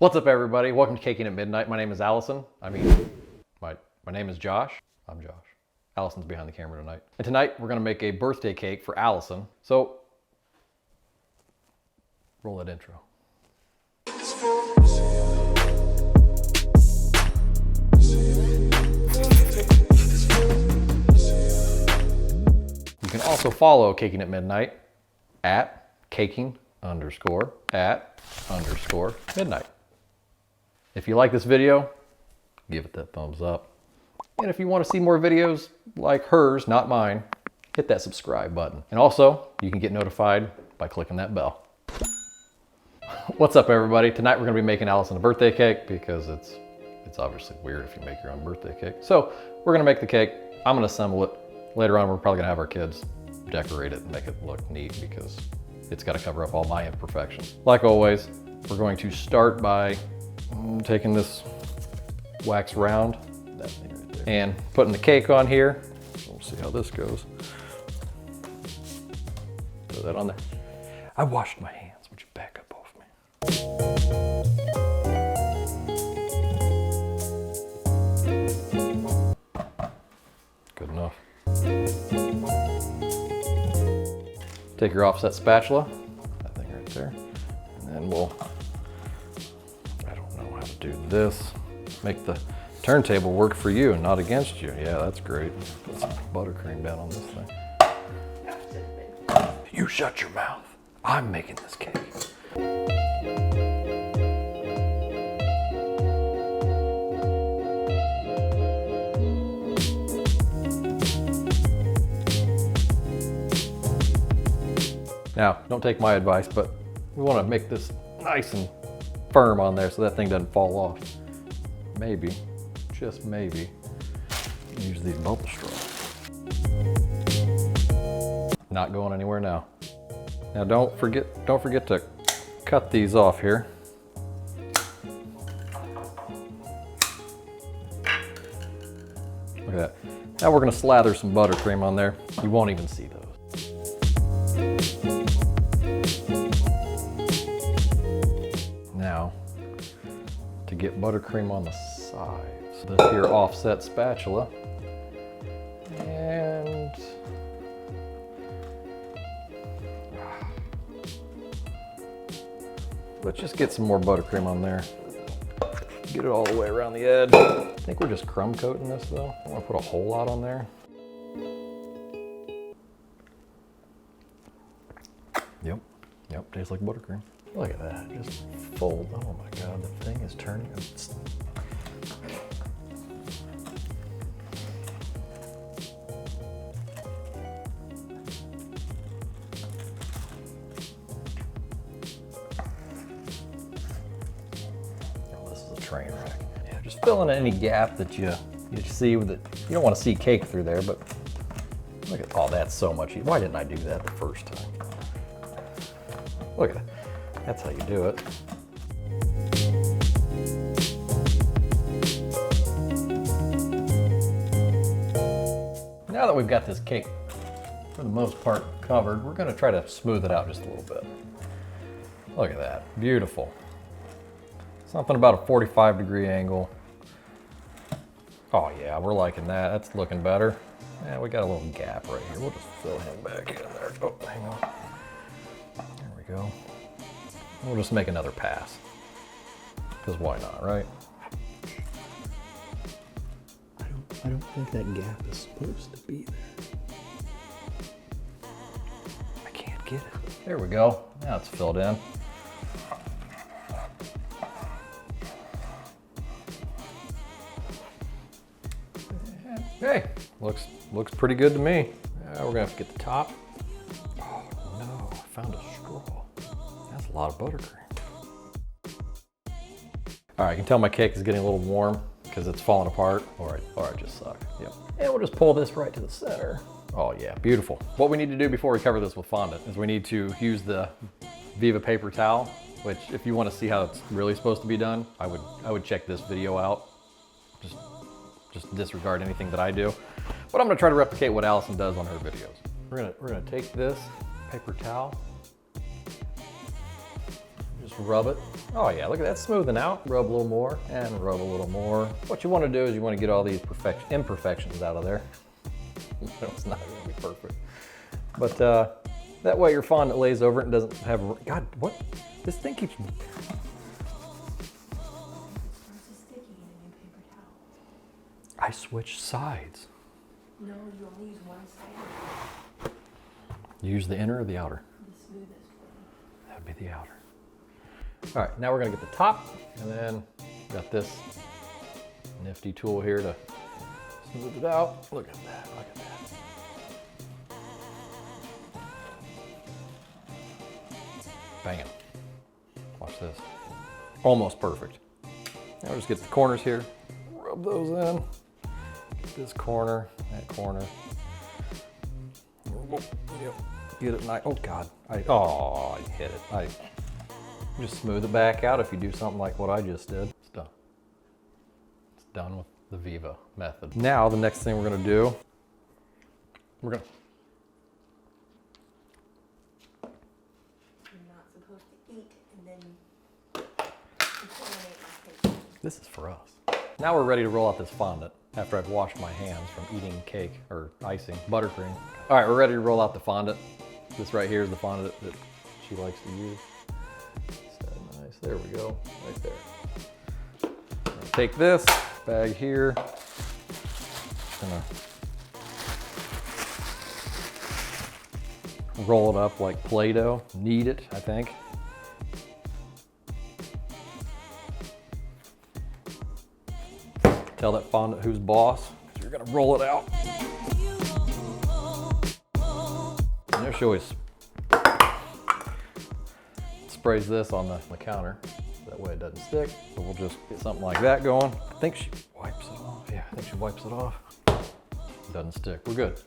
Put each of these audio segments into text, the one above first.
What's up, everybody? Welcome to Caking at Midnight. My name is Allison. My name is Josh. I'm Josh. Allison's behind the camera tonight. And tonight we're gonna make a birthday cake for Allison. So, roll that intro. You can also follow Caking at Midnight at caking_at_midnight. If you like this video, give it that thumbs up. And if you want to see more videos like hers, not mine, hit that subscribe button. And also, you can get notified by clicking that bell. What's up, everybody? Tonight we're going to be making Allison a birthday cake because it's obviously weird if you make your own birthday cake. So we're going to make the cake. I'm going to assemble it. Later on, we're probably going to have our kids decorate it and make it look neat because it's got to cover up all my imperfections. Like always, we're going to start by taking this wax round, that thing right there, and putting the cake on here. We'll see how this goes. Throw that on there. I washed my hands. Would you back up off me? Good enough. Take your offset spatula, that thing right there, and then we'll, I don't know how to do this. Make the turntable work for you and not against you. Yeah, that's great. Put some buttercream down on this thing. You shut your mouth. I'm making this cake. Now, don't take my advice, but we want to make this nice and firm on there so that thing doesn't fall off. Maybe, just maybe, use these bubble straws. Not going anywhere now. Now don't forget to cut these off here. Look at that. Now we're gonna slather some buttercream on there. You won't even see those. Now, to get buttercream on the sides, this here offset spatula, and let's just get some more buttercream on there. Get it all the way around the edge. I think we're just crumb coating this though. I want to put a whole lot on there. Yep, tastes like buttercream. Look at that, just fold. Oh my God, the thing is turning. Oh, this is a train wreck. Yeah, just fill in any gap that you see with it. You don't want to see cake through there, but look at, oh, that's so much easier. Why didn't I do that the first time? Look at that. That's how you do it. Now that we've got this cake, for the most part, covered, we're gonna try to smooth it out just a little bit. Look at that, beautiful. Something about a 45-degree angle. Oh yeah, we're liking that. That's looking better. Yeah, we got a little gap right here. We'll just fill him back in there. Oh, hang on. There we go. We'll just make another pass. Because why not, right? I don't think that gap is supposed to be there. I can't get it. There we go. Now it's filled in. Hey, looks pretty good to me. We're gonna have to get the top. Oh no, I found a straw. That's a lot of buttercream. All right, I can tell my cake is getting a little warm because it's falling apart, or I just suck. Yep. And we'll just pull this right to the center. Oh yeah, beautiful. What we need to do before we cover this with fondant is we need to use the Viva paper towel, which if you want to see how it's really supposed to be done, I would check this video out. Just disregard anything that I do. But I'm gonna try to replicate what Allison does on her videos. We're gonna take this paper towel, just Just rub it. Oh yeah, look at that smoothing out. Rub a little more and rub a little more. What you want to do is you want to get all these imperfections out of there. It's not going to be perfect. But that way your fondant lays over it and doesn't have, God, what? This thing keeps... I switched sides. No, you only use one side. You use the inner or the outer? The smoothest one. That would be the outer. All right, now we're gonna get the top, and then got this nifty tool here to smooth it out. Look at that, look at that. Banging. Watch this. Almost perfect. Now we'll just get the corners here, rub those in. Get this corner, that corner. Yep. Get it nice. Oh God, I hit it. Just smooth it back out if you do something like what I just did. It's done. It's done with the Viva method. Now the next thing we're gonna do, we're gonna... You're not supposed to eat and then contaminate your cake. This is for us. Now we're ready to roll out this fondant after I've washed my hands from eating cake or icing, buttercream. All right, we're ready to roll out the fondant. This right here is the fondant that she likes to use. Nice, there we go, right there. Take this bag here. Gonna roll it up like Play-Doh. Knead it, I think. Tell that fondant who's boss, because you're gonna roll it out. And there she always sprays this on the counter. That way it doesn't stick. So we'll just get something like that going. I think she wipes it off. Yeah, I think she wipes it off. It doesn't stick, we're good.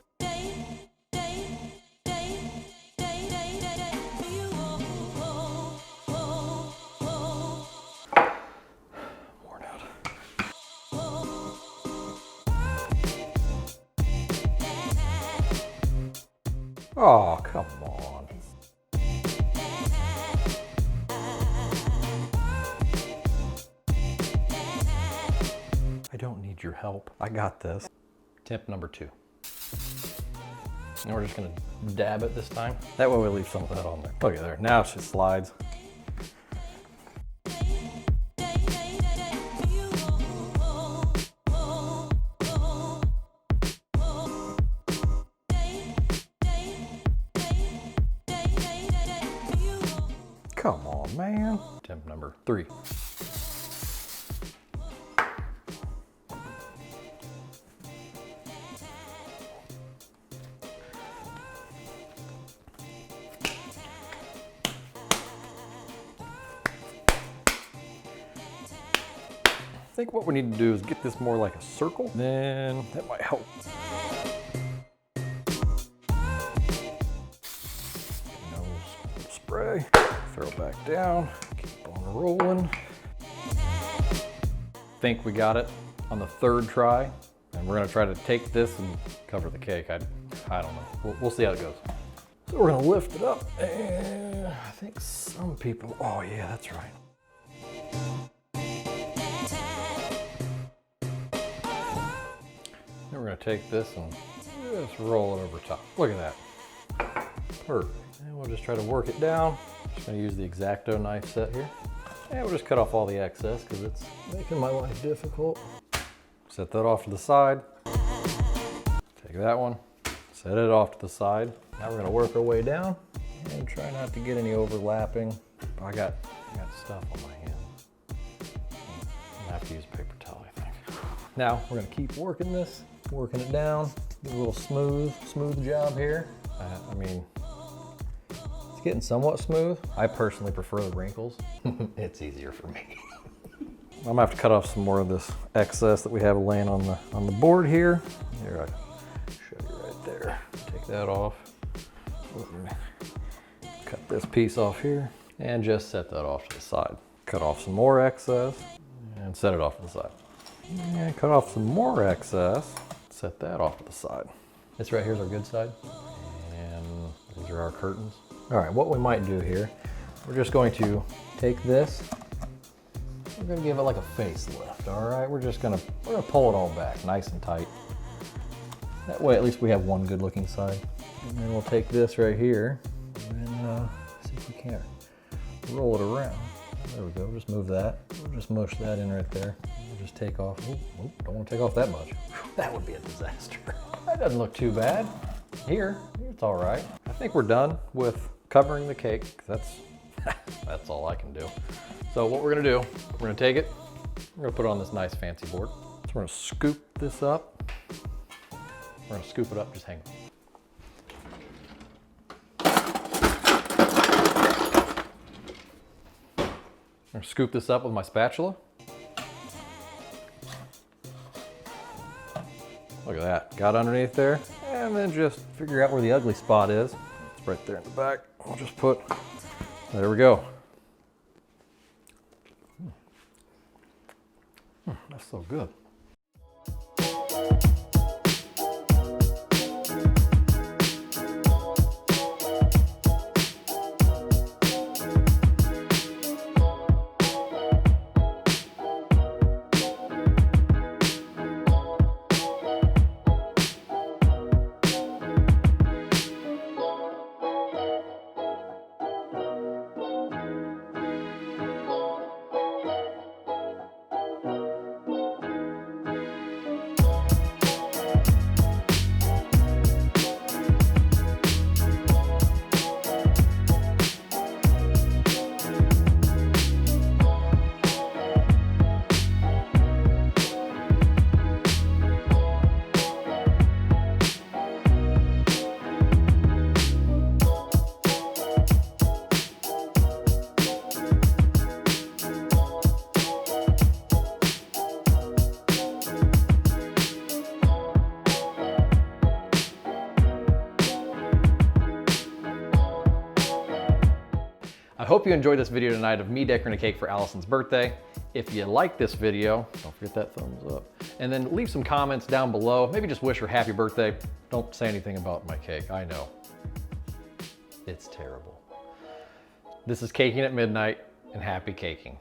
Oh, come on. I don't need your help. I got this. Tip number 2. And we're just gonna dab it this time. That way we leave some of that on there. Look at there, now she slides. Come on, man. Tip number 3. I think what we need to do is get this more like a circle, then that might help. Spray, throw it back down, keep on rolling. Think we got it on the 3rd try, and we're gonna try to take this and cover the cake. I don't know, we'll see how it goes. So we're gonna lift it up, and I think some people, oh yeah, that's right. Then we're gonna take this and just roll it over top. Look at that, perfect. And we'll just try to work it down. Just gonna use the X-Acto knife set here. And we'll just cut off all the excess because it's making my life difficult. Set that off to the side. Take that one, set it off to the side. Now we're gonna work our way down and try not to get any overlapping. I got stuff on my hand. I'm gonna have to use a paper towel, I think. Now we're gonna keep working this, working it down, get a little smooth job here. I mean, it's getting somewhat smooth. I personally prefer the wrinkles. It's easier for me. I'm gonna have to cut off some more of this excess that we have laying on the board here. Here, I show you right there. Take that off. Cut this piece off here and just set that off to the side. Cut off some more excess and set it off to the side. And cut off some more excess, set that off to the side. This right here is our good side. And these are our curtains. All right, what we might do here, we're just going to take this, we're gonna give it like a facelift, all right? We're gonna pull it all back nice and tight. That way at least we have one good looking side. And then we'll take this right here and see if we can't roll it around. There we go, just move that. We'll just mush that in right there. We'll just take off, oh, don't wanna take off that much. That would be a disaster. That doesn't look too bad. Here, it's all right. I think we're done with covering the cake. That's all I can do. So what we're gonna do, we're gonna take it, we're gonna put it on this nice fancy board. So we're gonna scoop this up. We're gonna scoop it up, just hang on. I'm gonna scoop this up with my spatula. Look at that, got underneath there. And then just figure out where the ugly spot is. It's right there in the back. We'll just put, there we go. That's so good. I hope you enjoyed this video tonight of me decorating a cake for Allison's birthday. If you like this video, don't forget that thumbs up. And then leave some comments down below. Maybe just wish her happy birthday. Don't say anything about my cake, I know. It's terrible. This is Caking at Midnight, and happy caking.